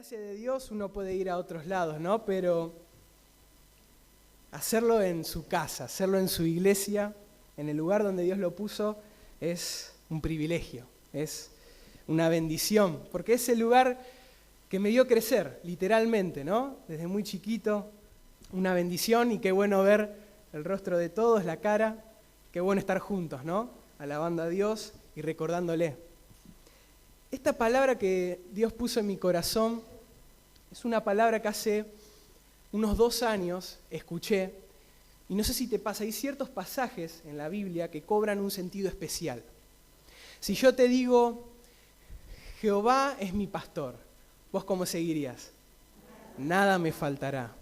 gracia de Dios uno puede ir a otros lados, ¿no? Pero hacerlo en su casa, hacerlo en su iglesia, en el lugar donde Dios lo puso, es un privilegio, es una bendición, porque es el lugar que me dio crecer, literalmente, ¿no? Desde muy chiquito, una bendición, y qué bueno ver el rostro de todos, la cara, qué bueno estar juntos, ¿no? Alabando a Dios y recordándole. Esta palabra que Dios puso en mi corazón es una palabra que hace unos 2 años escuché, y no sé si te pasa, hay ciertos pasajes en la Biblia que cobran un sentido especial. Si yo te digo, Jehová es mi pastor, ¿vos cómo seguirías? Nada me faltará.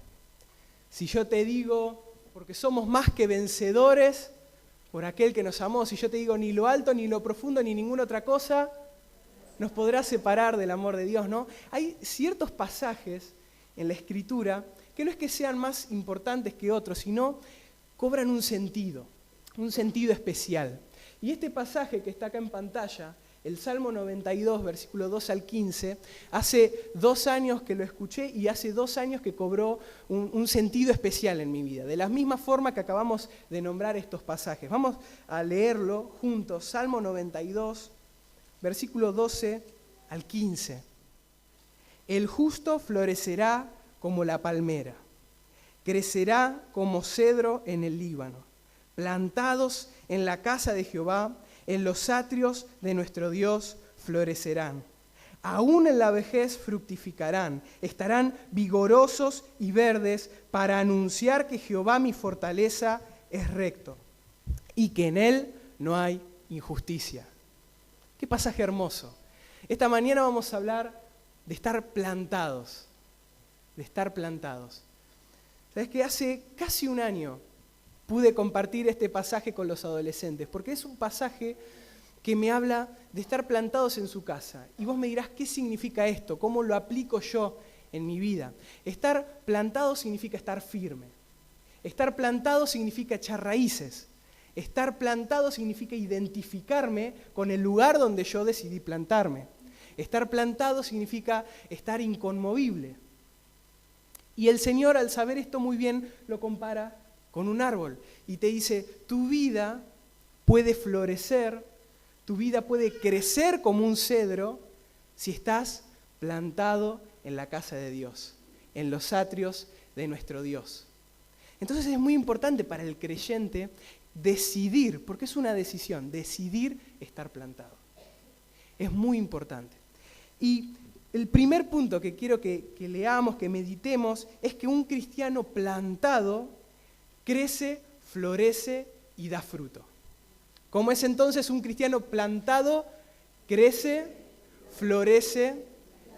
Si yo te digo, porque somos más que vencedores por aquel que nos amó, si yo te digo, ni lo alto, ni lo profundo, ni ninguna otra cosa nos podrá separar del amor de Dios, ¿no? Hay ciertos pasajes en la Escritura que no es que sean más importantes que otros, sino cobran un sentido especial. Y este pasaje que está acá en pantalla, el Salmo 92, versículo 2 al 15, hace 2 años que lo escuché y hace 2 años que cobró un sentido especial en mi vida, de la misma forma que acabamos de nombrar estos pasajes. Vamos a leerlo juntos, Salmo 92, versículo 12 al 15. El justo florecerá como la palmera, crecerá como cedro en el Líbano, plantados en la casa de Jehová, en los atrios de nuestro Dios florecerán. Aún en la vejez fructificarán, estarán vigorosos y verdes para anunciar que Jehová mi fortaleza es recto y que en él no hay injusticia. Qué pasaje hermoso. Esta mañana vamos a hablar de estar plantados, de estar plantados. ¿Sabes qué? Hace casi 1 año pude compartir este pasaje con los adolescentes, porque es un pasaje que me habla de estar plantados en su casa. Y vos me dirás, ¿qué significa esto? ¿Cómo lo aplico yo en mi vida? Estar plantado significa estar firme. Estar plantado significa echar raíces. Estar plantado significa identificarme con el lugar donde yo decidí plantarme. Estar plantado significa estar inconmovible. Y el Señor, al saber esto muy bien, lo compara con un árbol y te dice, tu vida puede florecer, tu vida puede crecer como un cedro si estás plantado en la casa de Dios, en los atrios de nuestro Dios. Entonces es muy importante para el creyente decidir, porque es una decisión, decidir estar plantado. Es muy importante. Y el primer punto que quiero que leamos, que meditemos, es que un cristiano plantado crece, florece y da fruto. ¿Cómo es entonces un cristiano plantado? Crece, florece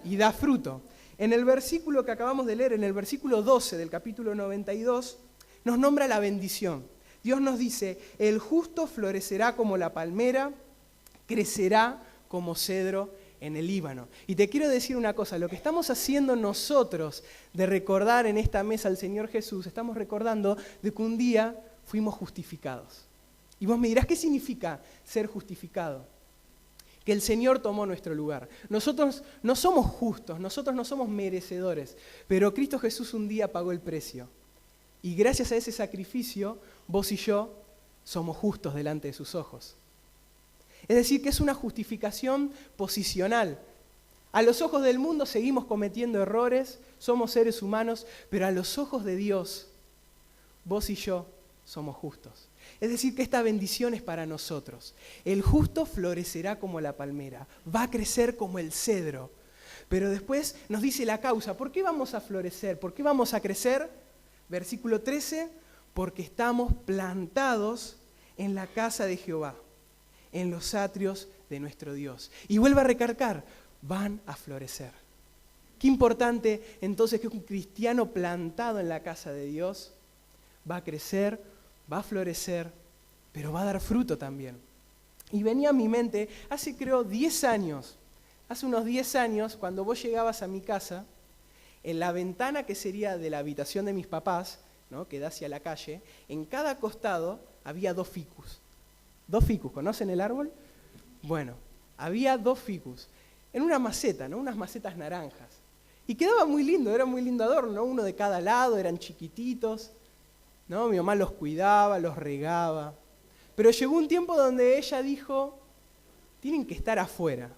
y da fruto. En el versículo que acabamos de leer, en el versículo 12 del capítulo 92, nos nombra la bendición. Dios nos dice, el justo florecerá como la palmera, crecerá como cedro en el Líbano. Y te quiero decir una cosa, lo que estamos haciendo nosotros de recordar en esta mesa al Señor Jesús, estamos recordando de que un día fuimos justificados. Y vos me dirás, ¿qué significa ser justificado? Que el Señor tomó nuestro lugar. Nosotros no somos justos, nosotros no somos merecedores, pero Cristo Jesús un día pagó el precio. Y gracias a ese sacrificio, vos y yo somos justos delante de sus ojos. Es decir, que es una justificación posicional. A los ojos del mundo seguimos cometiendo errores, somos seres humanos, pero a los ojos de Dios, vos y yo somos justos. Es decir, que esta bendición es para nosotros. El justo florecerá como la palmera, va a crecer como el cedro. Pero después nos dice la causa, ¿por qué vamos a florecer? ¿Por qué vamos a crecer? Versículo 13, porque estamos plantados en la casa de Jehová, en los atrios de nuestro Dios. Y vuelve a recalcar, van a florecer. Qué importante entonces que un cristiano plantado en la casa de Dios va a crecer, va a florecer, pero va a dar fruto también. Y venía a mi mente, hace creo 10 años, hace unos 10 años, cuando vos llegabas a mi casa, en la ventana que sería de la habitación de mis papás, ¿no?, que da hacia la calle, en cada costado había 2 ficus. 2 ficus, ¿conocen el árbol? Bueno, había 2 ficus en una maceta, ¿no?, unas macetas naranjas. Y quedaba muy lindo, era muy lindo adorno, ¿no? Uno de cada lado, eran chiquititos, ¿no? Mi mamá los cuidaba, los regaba. Pero llegó un tiempo donde ella dijo, tienen que estar afuera,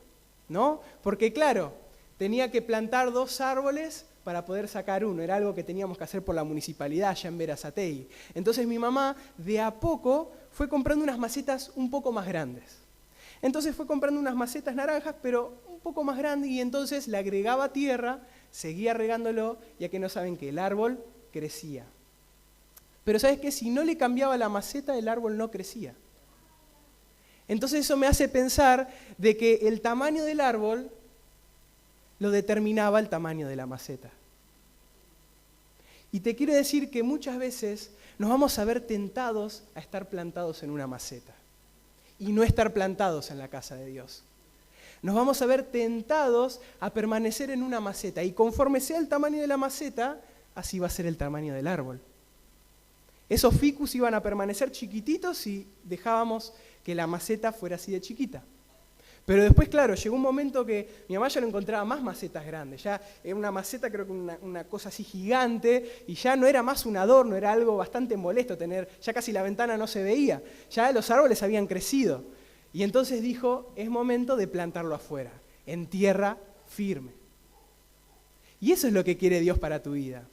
¿no? Porque claro, tenía que plantar 2 árboles para poder sacar uno, era algo que teníamos que hacer por la municipalidad allá en Berazategui. Entonces mi mamá de a poco fue comprando unas macetas un poco más grandes. Entonces fue comprando unas macetas naranjas, pero un poco más grandes, y entonces le agregaba tierra, seguía regándolo, ya que no saben que el árbol crecía. Pero ¿sabes qué? Si no le cambiaba la maceta, el árbol no crecía. Entonces eso me hace pensar de que el tamaño del árbol lo determinaba el tamaño de la maceta. Y te quiero decir que muchas veces nos vamos a ver tentados a estar plantados en una maceta y no estar plantados en la casa de Dios. Nos vamos a ver tentados a permanecer en una maceta, y conforme sea el tamaño de la maceta, así va a ser el tamaño del árbol. Esos ficus iban a permanecer chiquititos si dejábamos que la maceta fuera así de chiquita. Pero después, claro, llegó un momento que mi mamá ya no encontraba más macetas grandes. Ya era una maceta, creo que una cosa así gigante, y ya no era más un adorno, era algo bastante molesto tener, ya casi la ventana no se veía, ya los árboles habían crecido. Y entonces dijo, es momento de plantarlo afuera, en tierra firme. Y eso es lo que quiere Dios para tu vida.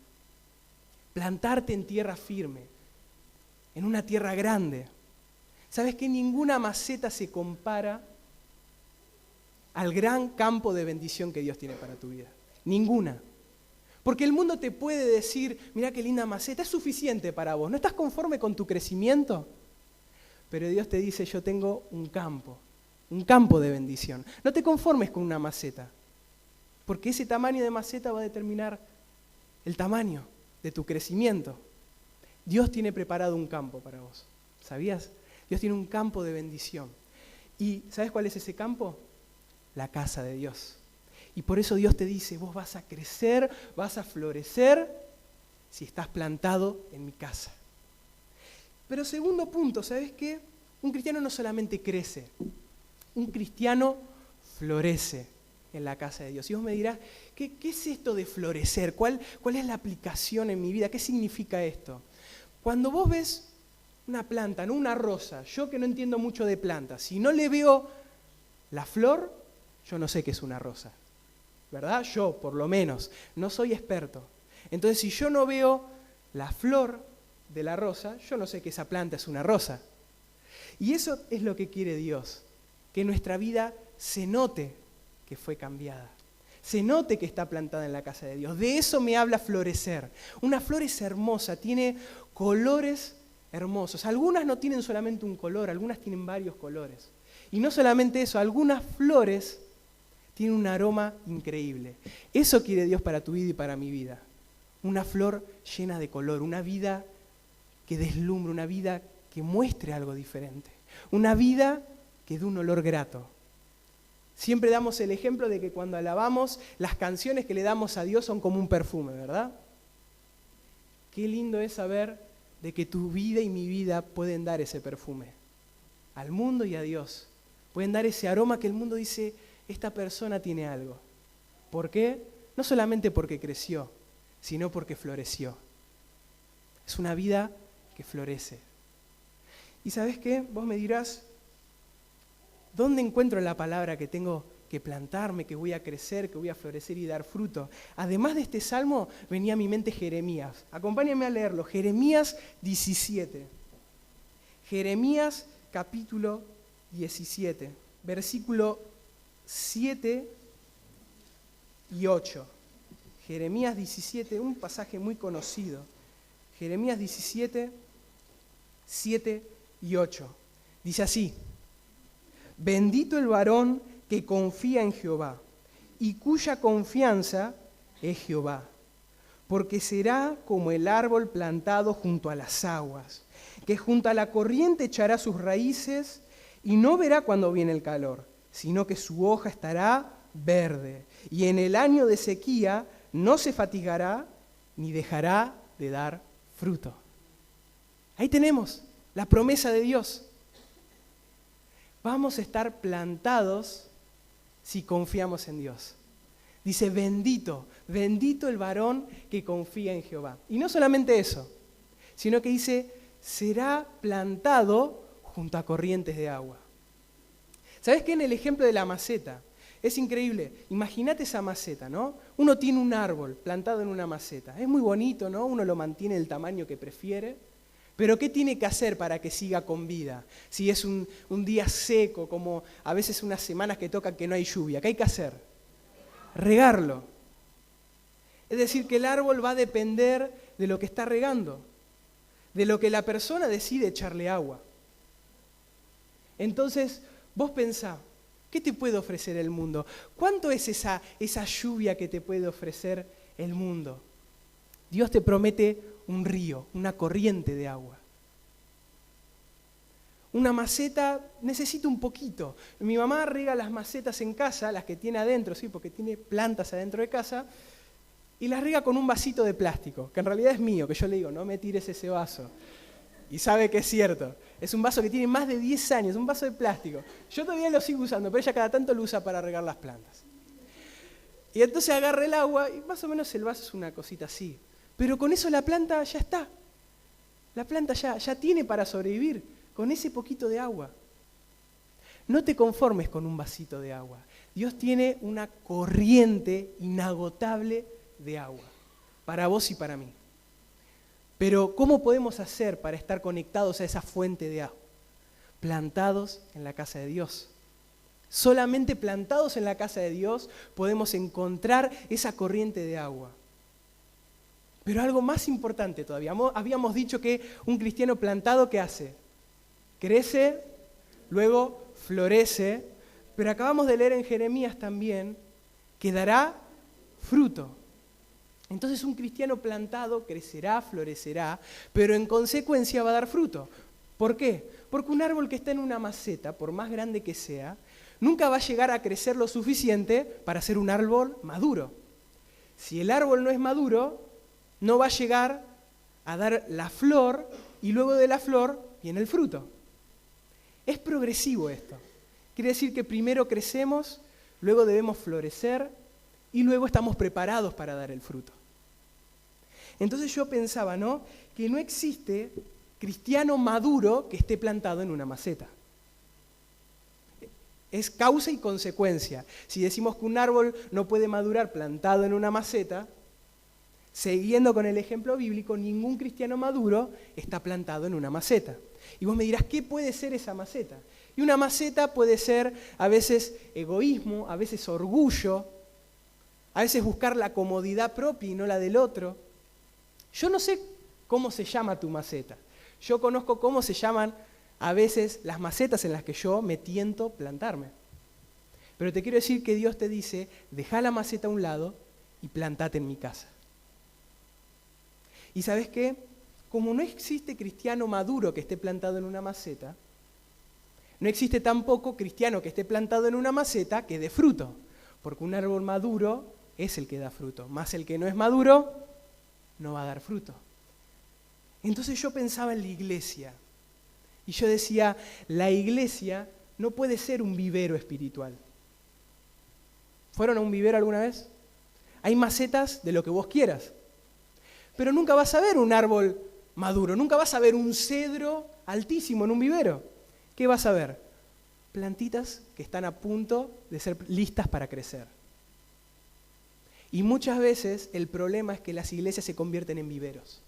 Plantarte en tierra firme, en una tierra grande. ¿Sabes qué? Ninguna maceta se compara al gran campo de bendición que Dios tiene para tu vida. Ninguna. Porque el mundo te puede decir, mira qué linda maceta, es suficiente para vos, ¿no estás conforme con tu crecimiento? Pero Dios te dice, yo tengo un campo de bendición. No te conformes con una maceta, porque ese tamaño de maceta va a determinar el tamaño de tu crecimiento. Dios tiene preparado un campo para vos, ¿sabías? Dios tiene un campo de bendición. ¿Y sabes cuál es ese campo? La casa de Dios. Y por eso Dios te dice, vos vas a crecer, vas a florecer si estás plantado en mi casa. Pero segundo punto, ¿sabes qué? Un cristiano no solamente crece, un cristiano florece en la casa de Dios. Y vos me dirás, ¿qué es esto de florecer? ¿Cuál es la aplicación en mi vida? ¿Qué significa esto? Cuando vos ves una planta, no una rosa, yo que no entiendo mucho de plantas, si no le veo la flor, yo no sé qué es una rosa, ¿verdad? Yo, por lo menos, no soy experto. Entonces, si yo no veo la flor de la rosa, yo no sé que esa planta es una rosa. Y eso es lo que quiere Dios, que nuestra vida se note que fue cambiada, se note que está plantada en la casa de Dios. De eso me habla florecer. Una flor es hermosa, tiene colores hermosos. Algunas no tienen solamente un color, algunas tienen varios colores. Y no solamente eso, algunas flores tienen un aroma increíble. Eso quiere Dios para tu vida y para mi vida. Una flor llena de color, una vida que deslumbre, una vida que muestre algo diferente. Una vida que dé un olor grato. Siempre damos el ejemplo de que cuando alabamos, las canciones que le damos a Dios son como un perfume, ¿verdad? Qué lindo es saber de que tu vida y mi vida pueden dar ese perfume al mundo y a Dios. Pueden dar ese aroma que el mundo dice, esta persona tiene algo. ¿Por qué? No solamente porque creció, sino porque floreció. Es una vida que florece. ¿Y sabes qué? Vos me dirás, ¿dónde encuentro la palabra que tengo que plantarme, que voy a crecer, que voy a florecer y dar fruto? Además de este salmo, venía a mi mente Jeremías. Acompáñame a leerlo. Jeremías 17. Jeremías capítulo 17, versículo 7 y 8. Jeremías 17, un pasaje muy conocido. Jeremías 17, 7 y 8. Dice así: bendito el varón que confía en Jehová y cuya confianza es Jehová, porque será como el árbol plantado junto a las aguas, que junto a la corriente echará sus raíces y no verá cuando viene el calor, sino que su hoja estará verde, y en el año de sequía no se fatigará ni dejará de dar fruto. Ahí tenemos la promesa de Dios. Vamos a estar plantados si confiamos en Dios. Dice, bendito Bendito el varón que confía en Jehová. Y no solamente eso, sino que dice, será plantado junto a corrientes de agua. ¿Sabés qué? En el ejemplo de la maceta, es increíble. Imagínate esa maceta, ¿no? Uno tiene un árbol plantado en una maceta. Es muy bonito, ¿no? Uno lo mantiene del tamaño que prefiere. Pero ¿qué tiene que hacer para que siga con vida? Si es un día seco, como a veces unas semanas que toca que no hay lluvia, ¿qué hay que hacer? Regarlo. Es decir, que el árbol va a depender de lo que está regando, de lo que la persona decide echarle agua. Entonces, vos pensá, ¿qué te puede ofrecer el mundo? ¿Cuánto es esa lluvia que te puede ofrecer el mundo? Dios te promete un río, una corriente de agua. Una maceta necesita un poquito. Mi mamá riega las macetas en casa, las que tiene adentro, sí, porque tiene plantas adentro de casa, y las riega con un vasito de plástico, que en realidad es mío, que yo le digo, no me tires ese vaso. Y sabe que es cierto. Es un vaso que tiene más de 10 años, un vaso de plástico. Yo todavía lo sigo usando, pero ella cada tanto lo usa para regar las plantas. Y entonces agarra el agua y más o menos el vaso es una cosita así. Pero con eso la planta ya está. La planta ya tiene para sobrevivir con ese poquito de agua. No te conformes con un vasito de agua. Dios tiene una corriente inagotable de agua para vos y para mí. Pero ¿cómo podemos hacer para estar conectados a esa fuente de agua? Plantados en la casa de Dios. Solamente plantados en la casa de Dios podemos encontrar esa corriente de agua. Pero algo más importante todavía. Habíamos dicho que un cristiano plantado, ¿qué hace? Crece, luego florece, pero acabamos de leer en Jeremías también que dará fruto. Entonces un cristiano plantado crecerá, florecerá, pero en consecuencia va a dar fruto. ¿Por qué? Porque un árbol que está en una maceta, por más grande que sea, nunca va a llegar a crecer lo suficiente para ser un árbol maduro. Si el árbol no es maduro, no va a llegar a dar la flor y luego de la flor viene el fruto. Es progresivo esto. Quiere decir que primero crecemos, luego debemos florecer y luego estamos preparados para dar el fruto. Entonces yo pensaba, ¿no?, que no existe cristiano maduro que esté plantado en una maceta. Es causa y consecuencia. Si decimos que un árbol no puede madurar plantado en una maceta, siguiendo con el ejemplo bíblico, ningún cristiano maduro está plantado en una maceta. Y vos me dirás, ¿qué puede ser esa maceta? Y una maceta puede ser a veces egoísmo, a veces orgullo, a veces buscar la comodidad propia y no la del otro. Yo no sé cómo se llama tu maceta. Yo conozco cómo se llaman a veces las macetas en las que yo me tiento plantarme. Pero te quiero decir que Dios te dice, deja la maceta a un lado y plantate en mi casa. ¿Y sabes qué? Como no existe cristiano maduro que esté plantado en una maceta, no existe tampoco cristiano que esté plantado en una maceta que dé fruto. Porque un árbol maduro es el que da fruto, más el que no es maduro no va a dar fruto. Entonces yo pensaba en la iglesia y yo decía, la iglesia no puede ser un vivero espiritual. ¿Fueron a un vivero alguna vez? Hay macetas de lo que vos quieras, pero nunca vas a ver un árbol maduro, nunca vas a ver un cedro altísimo en un vivero. ¿Qué vas a ver? Plantitas que están a punto de ser listas para crecer. Y muchas veces el problema es que las iglesias se convierten en viveros.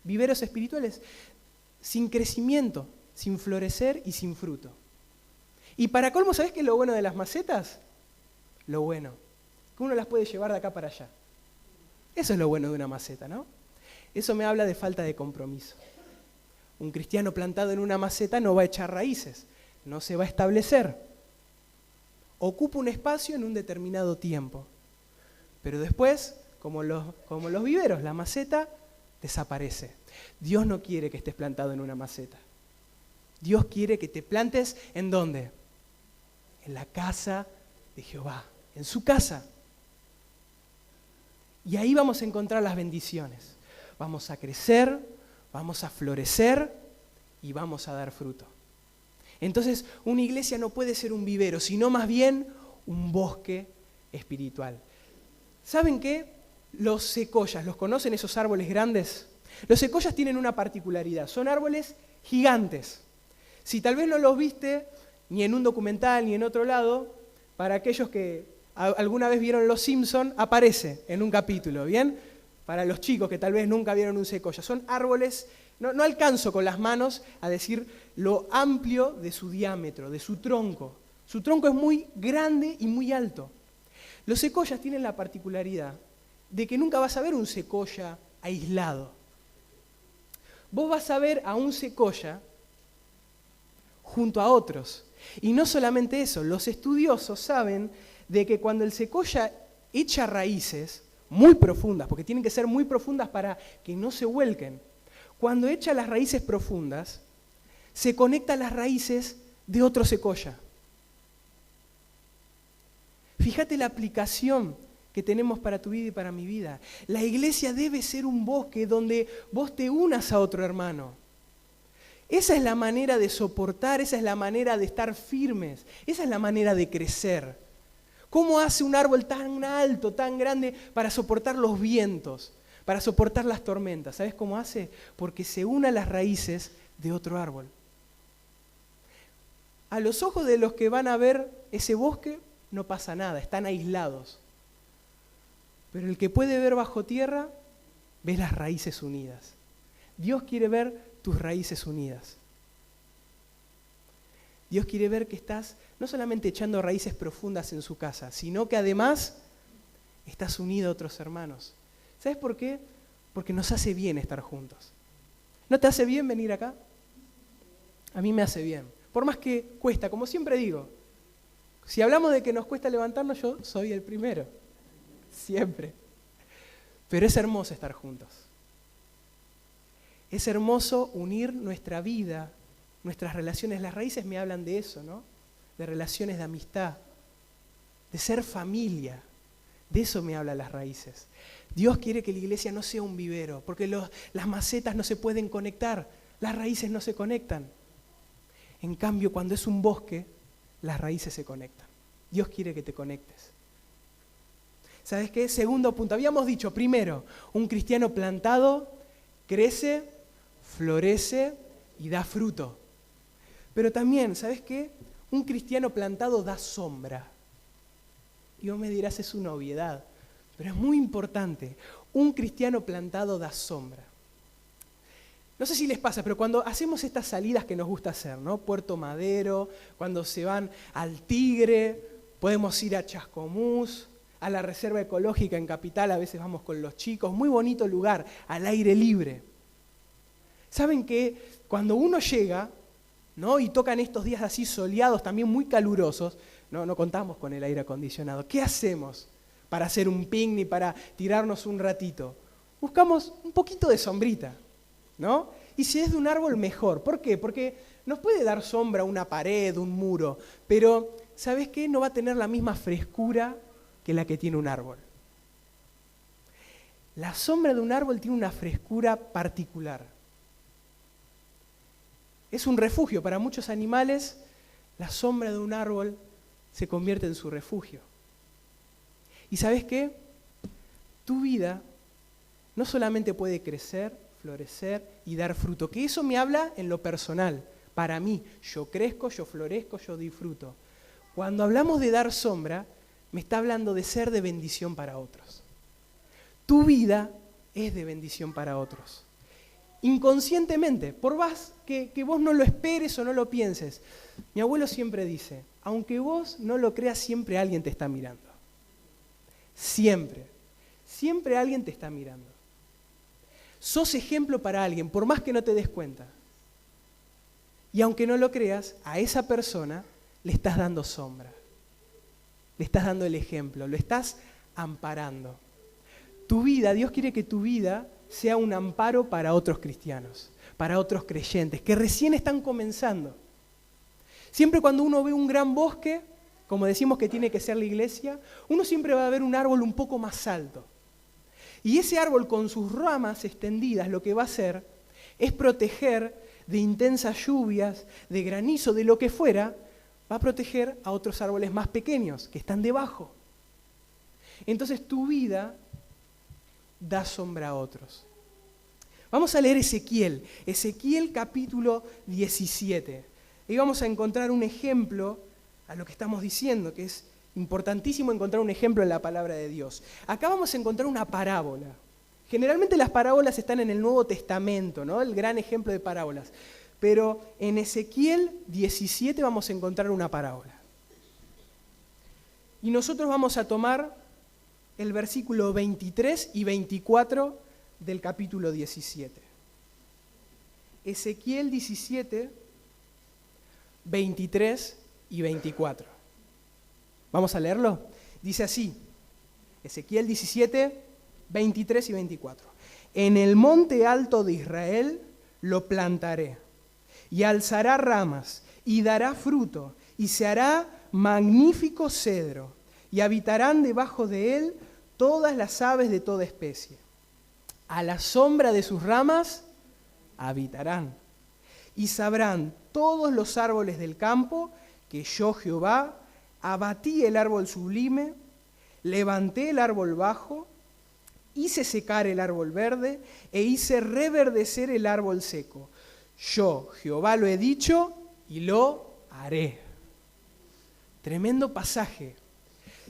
Viveros espirituales sin crecimiento, sin florecer y sin fruto. Y para colmo, ¿sabés qué es lo bueno de las macetas? Lo bueno, que uno las puede llevar de acá para allá. Eso es lo bueno de una maceta, ¿no? Eso me habla de falta de compromiso. Un cristiano plantado en una maceta no va a echar raíces, no se va a establecer. Ocupa un espacio en un determinado tiempo. Pero después, como los viveros, la maceta desaparece. Dios no quiere que estés plantado en una maceta. Dios quiere que te plantes ¿en dónde? En la casa de Jehová, en su casa. Y ahí vamos a encontrar las bendiciones. Vamos a crecer, vamos a florecer y vamos a dar fruto. Entonces, una iglesia no puede ser un vivero, sino más bien un bosque espiritual. ¿Saben qué? Los secoyas, ¿los conocen esos árboles grandes? Los secoyas tienen una particularidad, son árboles gigantes. Si tal vez no los viste ni en un documental ni en otro lado, para aquellos que alguna vez vieron Los Simpson, aparece en un capítulo, ¿bien? Para los chicos que tal vez nunca vieron un secoya. Son árboles, no alcanzo con las manos a decir lo amplio de su diámetro, de su tronco. Su tronco es muy grande y muy alto. Los secoyas tienen la particularidad de que nunca vas a ver un secoya aislado. Vos vas a ver a un secoya junto a otros. Y no solamente eso, los estudiosos saben de que cuando el secoya echa raíces muy profundas, porque tienen que ser muy profundas para que no se vuelquen, cuando echa las raíces profundas, se conectan las raíces de otro secoya. Fíjate la aplicación que tenemos para tu vida y para mi vida. La iglesia debe ser un bosque donde vos te unas a otro hermano. Esa es la manera de soportar, esa es la manera de estar firmes, esa es la manera de crecer. ¿Cómo hace un árbol tan alto, tan grande para soportar los vientos, para soportar las tormentas? ¿Sabes cómo hace? Porque se une a las raíces de otro árbol. A los ojos de los que van a ver ese bosque no pasa nada, están aislados. Pero el que puede ver bajo tierra, ve las raíces unidas. Dios quiere ver tus raíces unidas. Dios quiere ver que estás no solamente echando raíces profundas en su casa, sino que además estás unido a otros hermanos. ¿Sabes por qué? Porque nos hace bien estar juntos. ¿No te hace bien venir acá? A mí me hace bien. Por más que cuesta, como siempre digo, si hablamos de que nos cuesta levantarnos, yo soy el primero. Siempre. Pero es hermoso estar juntos. Es hermoso unir nuestra vida, nuestras relaciones. Las raíces me hablan de eso, ¿no? De relaciones de amistad, de ser familia. De eso me hablan las raíces. Dios quiere que la iglesia no sea un vivero, porque las macetas no se pueden conectar, las raíces no se conectan. En cambio, cuando es un bosque, las raíces se conectan. Dios quiere que te conectes. ¿Sabes qué? Segundo punto. Habíamos dicho, primero, un cristiano plantado crece, florece y da fruto. Pero también, ¿sabes qué? Un cristiano plantado da sombra. Y vos me dirás, es una obviedad, pero es muy importante. Un cristiano plantado da sombra. No sé si les pasa, pero cuando hacemos estas salidas que nos gusta hacer, ¿no? Puerto Madero, cuando se van al Tigre, podemos ir a Chascomús, a la Reserva Ecológica en Capital, a veces vamos con los chicos, muy bonito lugar, al aire libre. ¿Saben que cuando uno llega, ¿no? Y tocan estos días así soleados, también muy calurosos, no contamos con el aire acondicionado? ¿Qué hacemos para hacer un picnic, para tirarnos un ratito? Buscamos un poquito de sombrita, ¿no? Y si es de un árbol, mejor. ¿Por qué? Porque nos puede dar sombra una pared, un muro, pero ¿sabes qué? No va a tener la misma frescura que la que tiene un árbol. La sombra de un árbol tiene una frescura particular. Es un refugio para muchos animales. La sombra de un árbol se convierte en su refugio. ¿Y sabes qué? Tu vida no solamente puede crecer, florecer y dar fruto, que eso me habla en lo personal. Para mí, yo crezco, yo florezco, yo disfruto. Cuando hablamos de dar sombra, me está hablando de ser de bendición para otros. Tu vida es de bendición para otros. Inconscientemente, por más que vos no lo esperes o no lo pienses. Mi abuelo siempre dice, aunque vos no lo creas, siempre alguien te está mirando. Siempre. Siempre alguien te está mirando. Sos ejemplo para alguien, por más que no te des cuenta. Y aunque no lo creas, a esa persona le estás dando sombra. Le estás dando el ejemplo, lo estás amparando. Tu vida, Dios quiere que tu vida sea un amparo para otros cristianos, para otros creyentes, que recién están comenzando. Siempre cuando uno ve un gran bosque, como decimos que tiene que ser la iglesia, uno siempre va a ver un árbol un poco más alto. Y ese árbol con sus ramas extendidas lo que va a hacer es proteger de intensas lluvias, de granizo, de lo que fuera, va a proteger a otros árboles más pequeños que están debajo. entonces tu vida da sombra a otros. Vamos a leer Ezequiel capítulo 17. Y vamos a encontrar un ejemplo a lo que estamos diciendo, que es importantísimo encontrar un ejemplo en la palabra de Dios. Acá vamos a encontrar una parábola. Generalmente las parábolas están en el Nuevo Testamento, ¿no? El gran ejemplo de parábolas. Pero en Ezequiel 17 vamos a encontrar una parábola. Y nosotros vamos a tomar el versículo 23 y 24 del capítulo 17. Ezequiel 17, 23 y 24. ¿Vamos a leerlo? Dice así, Ezequiel 17, 23 y 24. En el monte alto de Israel lo plantaré, y alzará ramas, y dará fruto, y se hará magnífico cedro, y habitarán debajo de él todas las aves de toda especie. A la sombra de sus ramas habitarán, y sabrán todos los árboles del campo que yo, Jehová, abatí el árbol sublime, levanté el árbol bajo, hice secar el árbol verde e hice reverdecer el árbol seco. Yo, Jehová, lo he dicho y lo haré. Tremendo pasaje.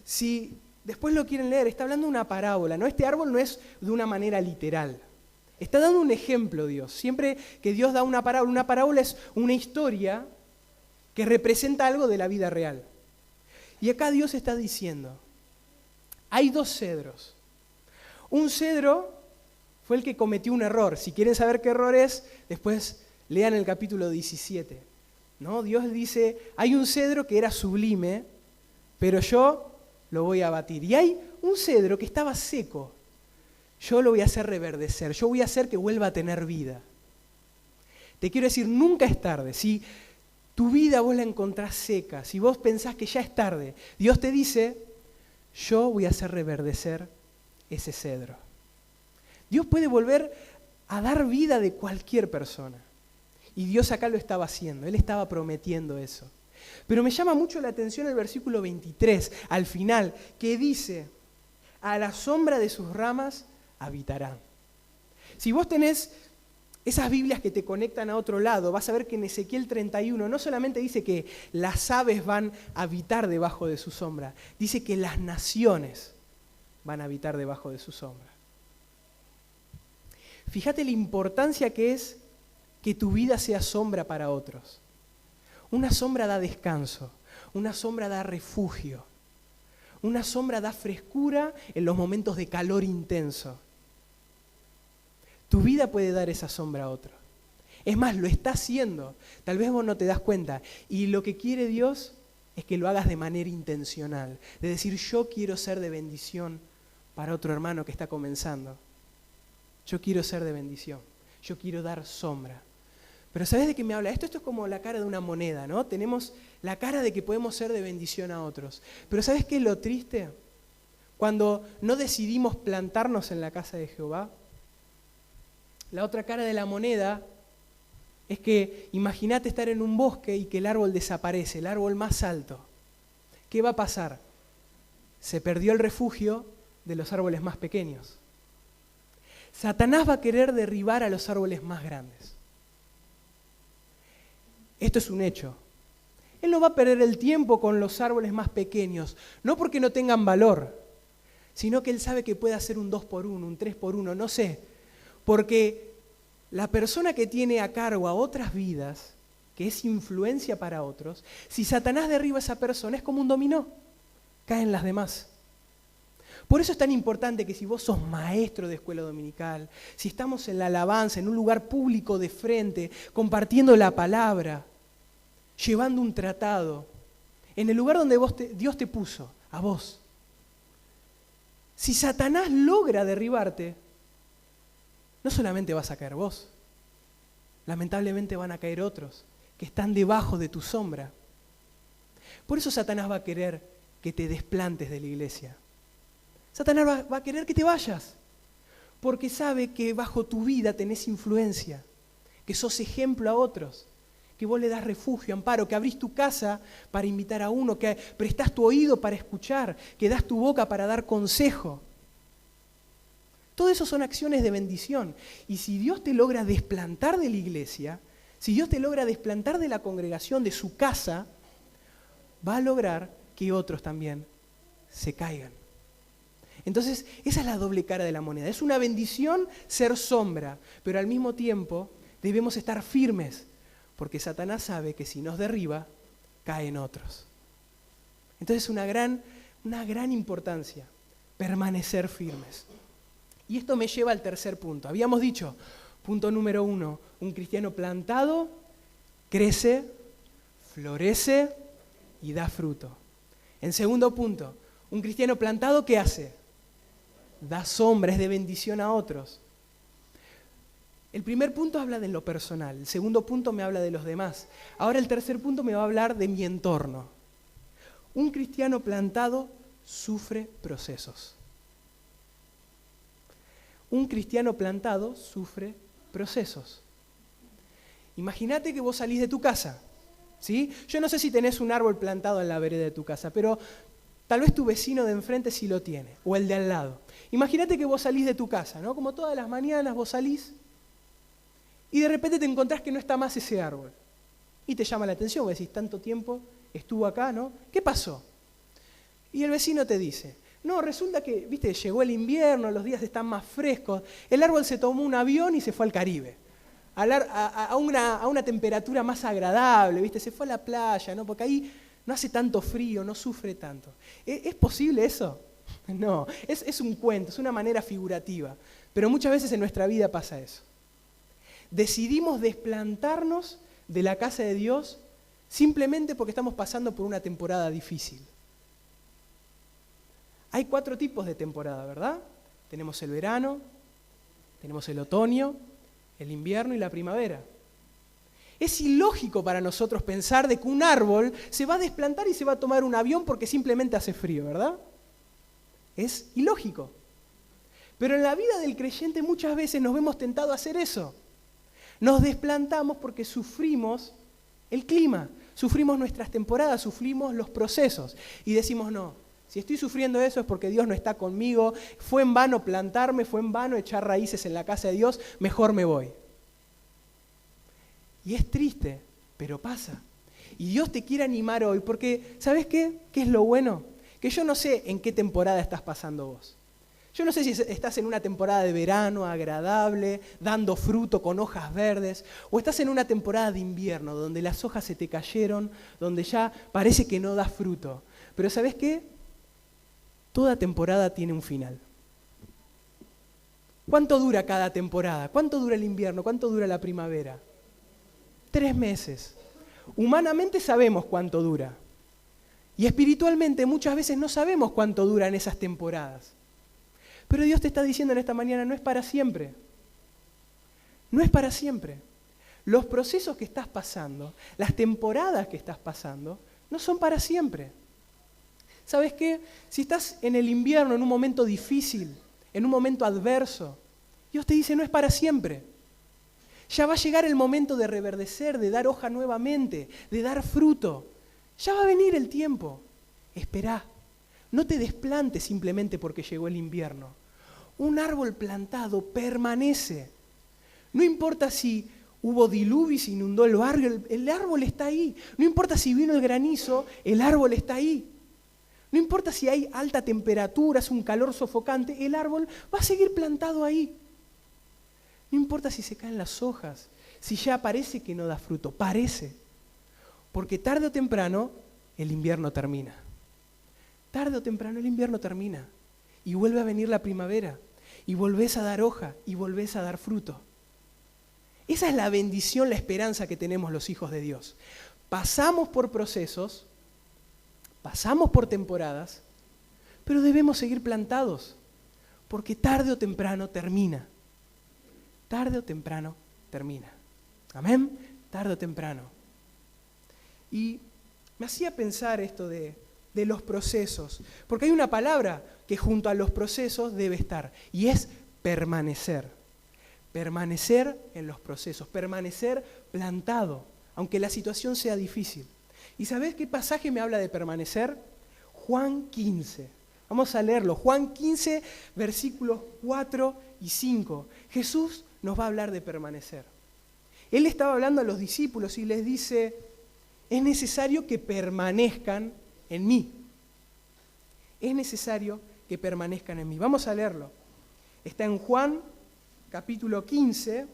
Si después lo quieren leer, está hablando de una parábola, ¿no? Este árbol no es de una manera literal. Está dando un ejemplo Dios. Siempre que Dios da una parábola es una historia que representa algo de la vida real. Y acá Dios está diciendo, hay dos cedros. Un cedro fue el que cometió un error. Si quieren saber qué error es, después lean el capítulo 17. ¿No? Dios dice, hay un cedro que era sublime, pero yo lo voy a abatir. Y hay un cedro que estaba seco. Yo lo voy a hacer reverdecer. Yo voy a hacer que vuelva a tener vida. Te quiero decir, nunca es tarde. Si tu vida vos la encontrás seca, si vos pensás que ya es tarde, Dios te dice, yo voy a hacer reverdecer ese cedro. Dios puede volver a dar vida de cualquier persona. Y Dios acá lo estaba haciendo, Él estaba prometiendo eso. Pero me llama mucho la atención el versículo 23, al final, que dice, a la sombra de sus ramas habitarán. Si vos tenés esas Biblias que te conectan a otro lado, vas a ver que en Ezequiel 31 no solamente dice que las aves van a habitar debajo de su sombra, dice que las naciones van a habitar debajo de su sombra. Fíjate la importancia que es que tu vida sea sombra para otros. Una sombra da descanso, una sombra da refugio, una sombra da frescura en los momentos de calor intenso. Tu vida puede dar esa sombra a otro. Es más, lo está haciendo. Tal vez vos no te das cuenta. Y lo que quiere Dios es que lo hagas de manera intencional. De decir, yo quiero ser de bendición para otro hermano que está comenzando. Yo quiero ser de bendición. Yo quiero dar sombra. Pero ¿sabes de qué me habla? Esto es como la cara de una moneda, ¿no? Tenemos la cara de que podemos ser de bendición a otros. Pero ¿sabes qué es lo triste? Cuando no decidimos plantarnos en la casa de Jehová, la otra cara de la moneda es que imagínate estar en un bosque y que el árbol desaparece, el árbol más alto. ¿Qué va a pasar? Se perdió el refugio de los árboles más pequeños. Satanás va a querer derribar a los árboles más grandes. Esto es un hecho. Él no va a perder el tiempo con los árboles más pequeños, no porque no tengan valor, sino que él sabe que puede hacer un 2x1, un 3x1, no sé. Porque la persona que tiene a cargo a otras vidas, que es influencia para otros, si Satanás derriba a esa persona es como un dominó, caen las demás. Por eso es tan importante que si vos sos maestro de escuela dominical, si estamos en la alabanza, en un lugar público de frente, compartiendo la palabra, llevando un tratado, en el lugar donde Dios te puso, a vos. Si Satanás logra derribarte, no solamente vas a caer vos, lamentablemente van a caer otros que están debajo de tu sombra. Por eso Satanás va a querer que te desplantes de la iglesia. Satanás va a querer que te vayas, porque sabe que bajo tu vida tenés influencia, que sos ejemplo a otros, que vos le das refugio, amparo, que abrís tu casa para invitar a uno, que prestás tu oído para escuchar, que das tu boca para dar consejo. Todo eso son acciones de bendición. Y si Dios te logra desplantar de la iglesia, si Dios te logra desplantar de la congregación, de su casa, va a lograr que otros también se caigan. Entonces, esa es la doble cara de la moneda. Es una bendición ser sombra, pero al mismo tiempo debemos estar firmes, porque Satanás sabe que si nos derriba, caen otros. Entonces, una gran importancia, permanecer firmes. Y esto me lleva al tercer punto. Habíamos dicho, punto número 1, un cristiano plantado crece, florece y da fruto. En segundo punto, un cristiano plantado, ¿qué hace? Da sombra, es de bendición a otros. El primer punto habla de lo personal, el segundo punto me habla de los demás. Ahora el tercer punto me va a hablar de mi entorno. Un cristiano plantado sufre procesos. Un cristiano plantado sufre procesos. Imagínate que vos salís de tu casa, ¿sí? Yo no sé si tenés un árbol plantado en la vereda de tu casa, pero tal vez tu vecino de enfrente sí lo tiene, o el de al lado. Imagínate que vos salís de tu casa, ¿no? Como todas las mañanas vos salís y de repente te encontrás que no está más ese árbol. Y te llama la atención, vos decís, tanto tiempo estuvo acá, ¿no? ¿Qué pasó? Y el vecino te dice, no, resulta que, viste, llegó el invierno, los días están más frescos, el árbol se tomó un avión y se fue al Caribe, a una temperatura más agradable, viste, se fue a la playa, ¿no? Porque ahí no hace tanto frío, no sufre tanto. ¿Es posible eso? No, es un cuento, es una manera figurativa, pero muchas veces en nuestra vida pasa eso. Decidimos desplantarnos de la casa de Dios simplemente porque estamos pasando por una temporada difícil. Hay 4 tipos de temporada, ¿verdad? Tenemos el verano, tenemos el otoño, el invierno y la primavera. Es ilógico para nosotros pensar de que un árbol se va a desplantar y se va a tomar un avión porque simplemente hace frío, ¿verdad? Es ilógico. Pero en la vida del creyente muchas veces nos vemos tentados a hacer eso. Nos desplantamos porque sufrimos el clima, sufrimos nuestras temporadas, sufrimos los procesos y decimos no. Si estoy sufriendo eso es porque Dios no está conmigo, fue en vano plantarme, fue en vano echar raíces en la casa de Dios, mejor me voy. Y es triste, pero pasa. Y Dios te quiere animar hoy porque, ¿sabes qué? ¿Qué es lo bueno? Que yo no sé en qué temporada estás pasando vos. Yo no sé si estás en una temporada de verano agradable, dando fruto con hojas verdes, o estás en una temporada de invierno donde las hojas se te cayeron, donde ya parece que no da fruto. Pero ¿sabes qué? Toda temporada tiene un final. ¿Cuánto dura cada temporada? ¿Cuánto dura el invierno? ¿Cuánto dura la primavera? 3 meses. Humanamente sabemos cuánto dura. Y espiritualmente muchas veces no sabemos cuánto duran esas temporadas. Pero Dios te está diciendo en esta mañana, no es para siempre. No es para siempre. Los procesos que estás pasando, las temporadas que estás pasando, no son para siempre. ¿Sabes qué? Si estás en el invierno, en un momento difícil, en un momento adverso, Dios te dice, no es para siempre. Ya va a llegar el momento de reverdecer, de dar hoja nuevamente, de dar fruto. Ya va a venir el tiempo. Esperá. No te desplantes simplemente porque llegó el invierno. Un árbol plantado permanece. No importa si hubo diluvio y se inundó el barrio, el árbol está ahí. No importa si vino el granizo, el árbol está ahí. No importa si hay alta temperatura, es un calor sofocante, el árbol va a seguir plantado ahí. No importa si se caen las hojas, si ya parece que no da fruto, parece. Porque tarde o temprano el invierno termina. Tarde o temprano el invierno termina y vuelve a venir la primavera y volvés a dar hoja y volvés a dar fruto. Esa es la bendición, la esperanza que tenemos los hijos de Dios. Pasamos por procesos, pasamos por temporadas, pero debemos seguir plantados, porque tarde o temprano termina. Tarde o temprano termina. ¿Amén? Tarde o temprano. Y me hacía pensar esto de los procesos, porque hay una palabra que junto a los procesos debe estar, y es permanecer. Permanecer en los procesos, permanecer plantado. aunque la situación sea difícil. ¿Y sabés qué pasaje me habla de permanecer? Juan 15. Vamos a leerlo. Juan 15, versículos 4 y 5. Jesús nos va a hablar de permanecer. Él estaba hablando a los discípulos y les dice, es necesario que permanezcan en mí. Es necesario que permanezcan en mí. Vamos a leerlo. Está en Juan, capítulo 15,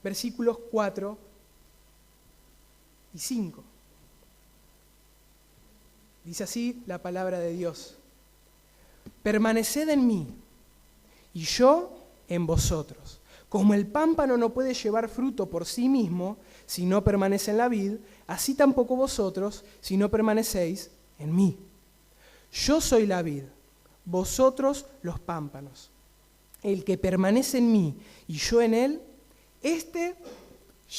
versículos 4 y 5. Dice así la palabra de Dios. Permaneced en mí y yo en vosotros. Como el pámpano no puede llevar fruto por sí mismo si no permanece en la vid, así tampoco vosotros si no permanecéis en mí. Yo soy la vid, vosotros los pámpanos. El que permanece en mí y yo en él, este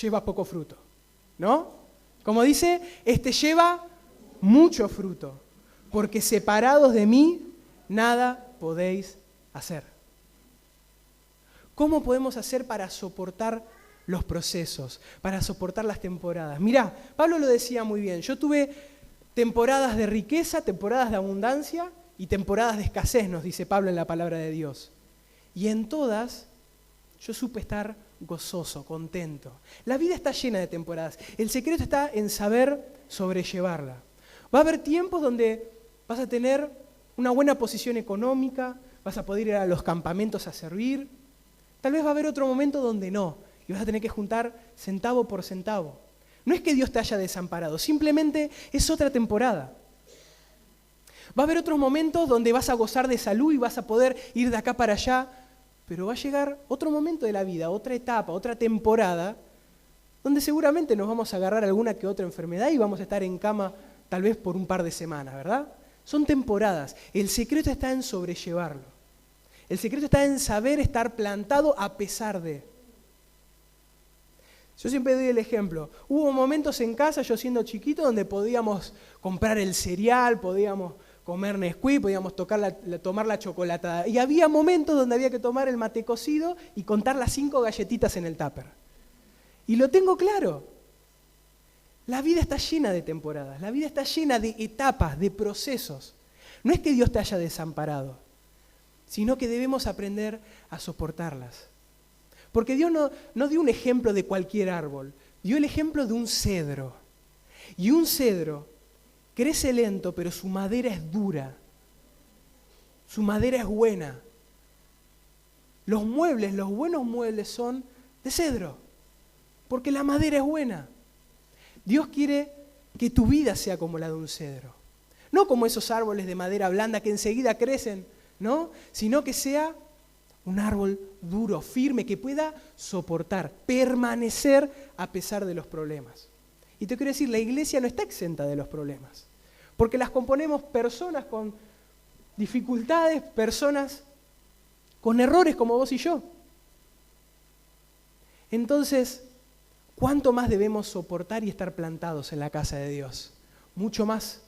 lleva poco fruto, ¿no? Como dice, este lleva mucho fruto, porque separados de mí, nada podéis hacer. ¿Cómo podemos hacer para soportar los procesos, para soportar las temporadas? Mirá, Pablo lo decía muy bien, yo tuve temporadas de riqueza, temporadas de abundancia y temporadas de escasez, nos dice Pablo en la palabra de Dios. Y en todas yo supe estar gozoso, contento. La vida está llena de temporadas. El secreto está en saber sobrellevarla. Va a haber tiempos donde vas a tener una buena posición económica, vas a poder ir a los campamentos a servir. Tal vez va a haber otro momento donde no, y vas a tener que juntar centavo por centavo. No es que Dios te haya desamparado, simplemente es otra temporada. Va a haber otros momentos donde vas a gozar de salud y vas a poder ir de acá para allá, pero va a llegar otro momento de la vida, otra etapa, otra temporada, donde seguramente nos vamos a agarrar alguna que otra enfermedad y vamos a estar en cama tal vez por un par de semanas, ¿verdad? Son temporadas. El secreto está en sobrellevarlo. El secreto está en saber estar plantado a pesar de. Yo siempre doy el ejemplo. Hubo momentos en casa, yo siendo chiquito, donde podíamos comprar el cereal, podíamos comer Nesquik, podíamos tomar la chocolatada. Y había momentos donde había que tomar el mate cocido y contar las 5 galletitas en el tupper. Y lo tengo claro. La vida está llena de temporadas, la vida está llena de etapas, de procesos. No es que Dios te haya desamparado, sino que debemos aprender a soportarlas. Porque Dios no dio un ejemplo de cualquier árbol, dio el ejemplo de un cedro. Y un cedro crece lento, pero su madera es dura, su madera es buena. Los muebles, los buenos muebles son de cedro, porque la madera es buena. Dios quiere que tu vida sea como la de un cedro. No como esos árboles de madera blanda que enseguida crecen, ¿no? Sino que sea un árbol duro, firme, que pueda soportar, permanecer a pesar de los problemas. Y te quiero decir, la iglesia no está exenta de los problemas, porque las componemos personas con dificultades, personas con errores como vos y yo. Entonces, ¿cuánto más debemos soportar y estar plantados en la casa de Dios? Mucho más.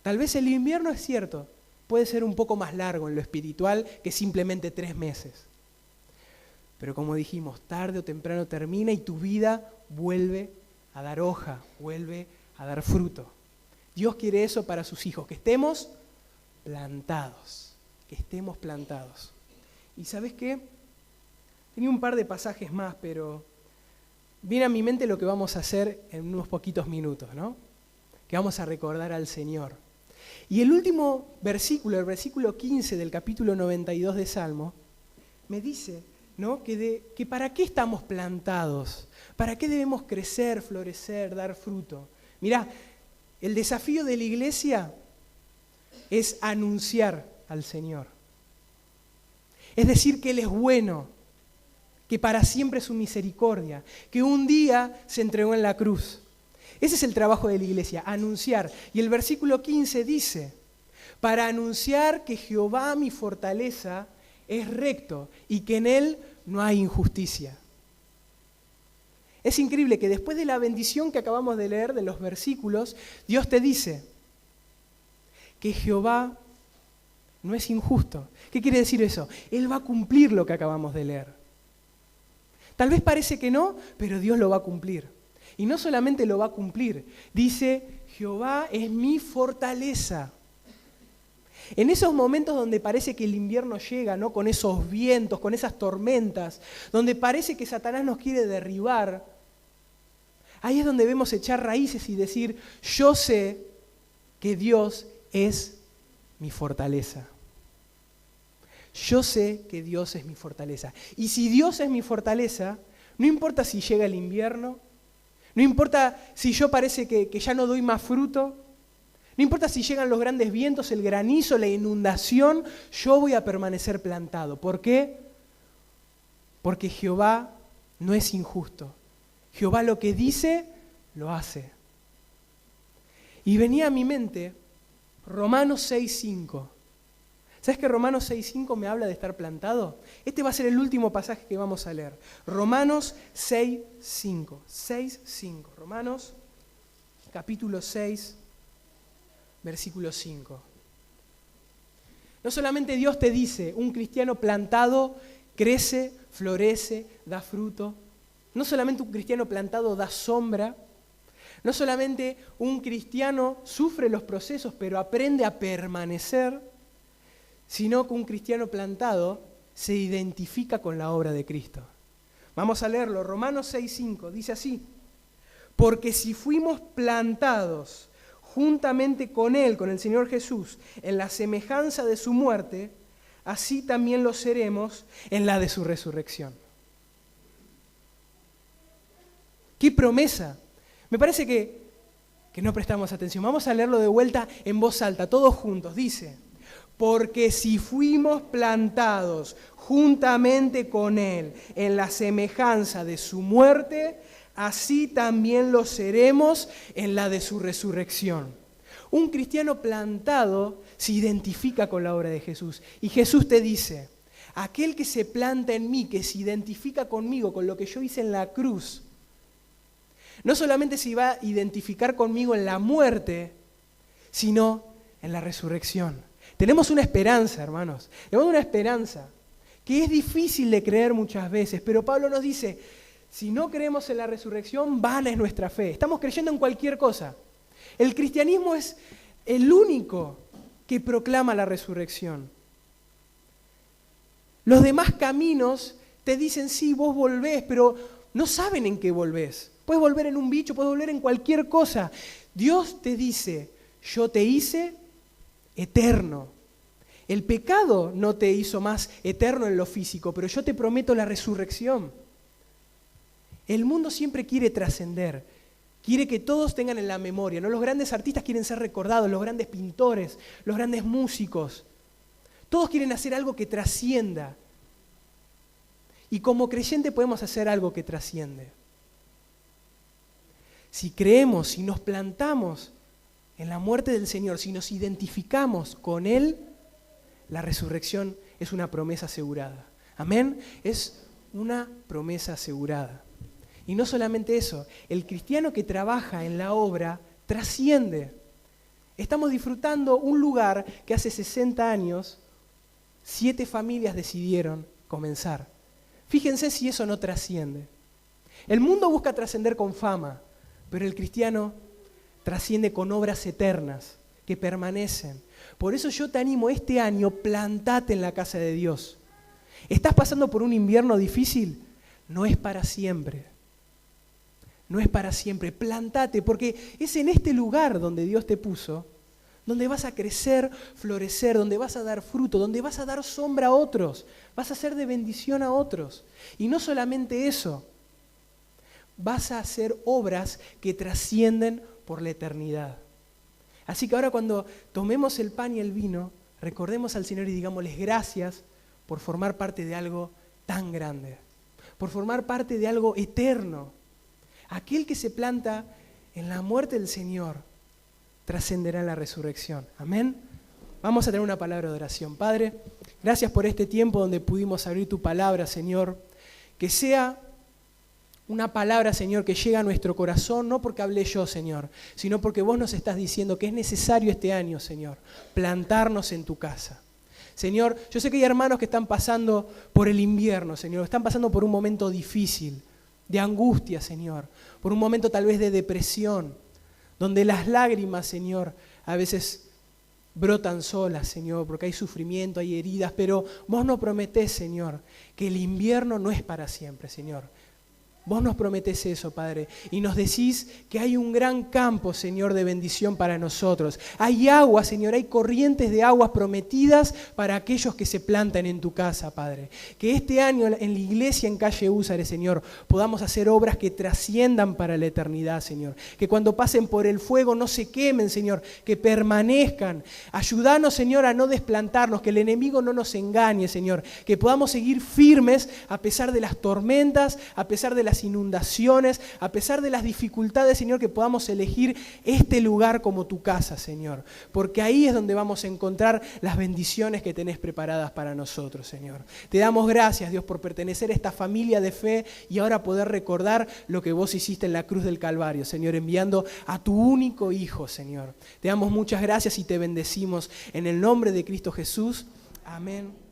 Tal vez el invierno es cierto, puede ser un poco más largo en lo espiritual que simplemente 3 meses. Pero como dijimos, tarde o temprano termina y tu vida vuelve a dar hoja, vuelve a dar fruto. Dios quiere eso para sus hijos, que estemos plantados, que estemos plantados. ¿Y sabes qué? Tenía un par de pasajes más, pero viene a mi mente lo que vamos a hacer en unos poquitos minutos, ¿no? Que vamos a recordar al Señor. Y el último versículo, el versículo 15 del capítulo 92 de Salmo, me dice, ¿no? que para qué estamos plantados, para qué debemos crecer, florecer, dar fruto. Mirá, el desafío de la iglesia es anunciar al Señor. Es decir, que Él es bueno, que para siempre es su misericordia, que un día se entregó en la cruz. Ese es el trabajo de la iglesia, anunciar. Y el versículo 15 dice, para anunciar que Jehová mi fortaleza es recto y que en Él no hay injusticia. Es increíble que después de la bendición que acabamos de leer de los versículos, Dios te dice que Jehová no es injusto. ¿Qué quiere decir eso? Él va a cumplir lo que acabamos de leer. Tal vez parece que no, pero Dios lo va a cumplir. Y no solamente lo va a cumplir, dice, Jehová es mi fortaleza. En esos momentos donde parece que el invierno llega, ¿no? Con esos vientos, con esas tormentas, donde parece que Satanás nos quiere derribar, ahí es donde debemos echar raíces y decir, yo sé que Dios es mi fortaleza. Yo sé que Dios es mi fortaleza. Y si Dios es mi fortaleza, no importa si llega el invierno, no importa si yo parece que ya no doy más fruto, no importa si llegan los grandes vientos, el granizo, la inundación, yo voy a permanecer plantado. ¿Por qué? Porque Jehová no es injusto. Jehová lo que dice, lo hace. Y venía a mi mente Romanos 6:5. ¿Sabes que Romanos 6:5 me habla de estar plantado? Este va a ser el último pasaje que vamos a leer. Romanos 6:5. 6:5. Romanos capítulo 6. Versículo 5. No solamente Dios te dice, un cristiano plantado crece, florece, da fruto. No solamente un cristiano plantado da sombra. No solamente un cristiano sufre los procesos, pero aprende a permanecer, sino que un cristiano plantado se identifica con la obra de Cristo. Vamos a leerlo. Romanos 6:5 dice así: porque si fuimos plantados juntamente con Él, con el Señor Jesús, en la semejanza de su muerte, así también lo seremos en la de su resurrección. ¡Qué promesa! Me parece que no prestamos atención. Vamos a leerlo de vuelta en voz alta, todos juntos. Dice, porque si fuimos plantados juntamente con Él en la semejanza de su muerte, así también lo seremos en la de su resurrección. Un cristiano plantado se identifica con la obra de Jesús. Y Jesús te dice, aquel que se planta en mí, que se identifica conmigo, con lo que yo hice en la cruz, no solamente se va a identificar conmigo en la muerte, sino en la resurrección. Tenemos una esperanza, hermanos. Tenemos una esperanza que es difícil de creer muchas veces, pero Pablo nos dice, si no creemos en la resurrección, vana es nuestra fe. Estamos creyendo en cualquier cosa. El cristianismo es el único que proclama la resurrección. Los demás caminos te dicen, sí, vos volvés, pero no saben en qué volvés. Puedes volver en un bicho, puedes volver en cualquier cosa. Dios te dice, yo te hice eterno. El pecado no te hizo más eterno en lo físico, pero yo te prometo la resurrección. El mundo siempre quiere trascender, quiere que todos tengan en la memoria, ¿no? Los grandes artistas quieren ser recordados, los grandes pintores, los grandes músicos. Todos quieren hacer algo que trascienda. Y como creyente podemos hacer algo que trasciende. Si creemos, si nos plantamos en la muerte del Señor, si nos identificamos con Él, la resurrección es una promesa asegurada. Amén. Es una promesa asegurada. Y no solamente eso, el cristiano que trabaja en la obra trasciende. Estamos disfrutando un lugar que hace 60 años 7 familias decidieron comenzar. Fíjense si eso no trasciende. El mundo busca trascender con fama, pero el cristiano trasciende con obras eternas que permanecen. Por eso yo te animo este año, plantate en la casa de Dios. ¿Estás pasando por un invierno difícil? No es para siempre. No es para siempre. Plantate, porque es en este lugar donde Dios te puso, donde vas a crecer, florecer, donde vas a dar fruto, donde vas a dar sombra a otros, vas a ser de bendición a otros. Y no solamente eso, vas a hacer obras que trascienden por la eternidad. Así que ahora cuando tomemos el pan y el vino, recordemos al Señor y digámosles gracias por formar parte de algo tan grande, por formar parte de algo eterno. Aquel que se planta en la muerte del Señor trascenderá en la resurrección. Amén. Vamos a tener una palabra de oración. Padre, gracias por este tiempo donde pudimos abrir tu palabra, Señor. Que sea una palabra, Señor, que llega a nuestro corazón, no porque hablé yo, Señor, sino porque vos nos estás diciendo que es necesario este año, Señor, plantarnos en tu casa. Señor, yo sé que hay hermanos que están pasando por el invierno, Señor, están pasando por un momento difícil, de angustia, Señor, por un momento tal vez de depresión, donde las lágrimas, Señor, a veces brotan solas, Señor, porque hay sufrimiento, hay heridas, pero vos nos prometés, Señor, que el invierno no es para siempre, Señor. Vos nos prometés eso, Padre, y nos decís que hay un gran campo, Señor, de bendición para nosotros. Hay agua, Señor, hay corrientes de aguas prometidas para aquellos que se plantan en tu casa, Padre. Que este año en la iglesia en calle Húsares, Señor, podamos hacer obras que trasciendan para la eternidad, Señor. Que cuando pasen por el fuego no se quemen, Señor, que permanezcan. Ayúdanos, Señor, a no desplantarnos, que el enemigo no nos engañe, Señor. Que podamos seguir firmes a pesar de las tormentas, a pesar de las inundaciones, a pesar de las dificultades, Señor, que podamos elegir este lugar como tu casa, Señor, porque ahí es donde vamos a encontrar las bendiciones que tenés preparadas para nosotros, Señor. Te damos gracias, Dios, por pertenecer a esta familia de fe y ahora poder recordar lo que vos hiciste en la cruz del Calvario, Señor, enviando a tu único Hijo, Señor. Te damos muchas gracias y te bendecimos en el nombre de Cristo Jesús. Amén.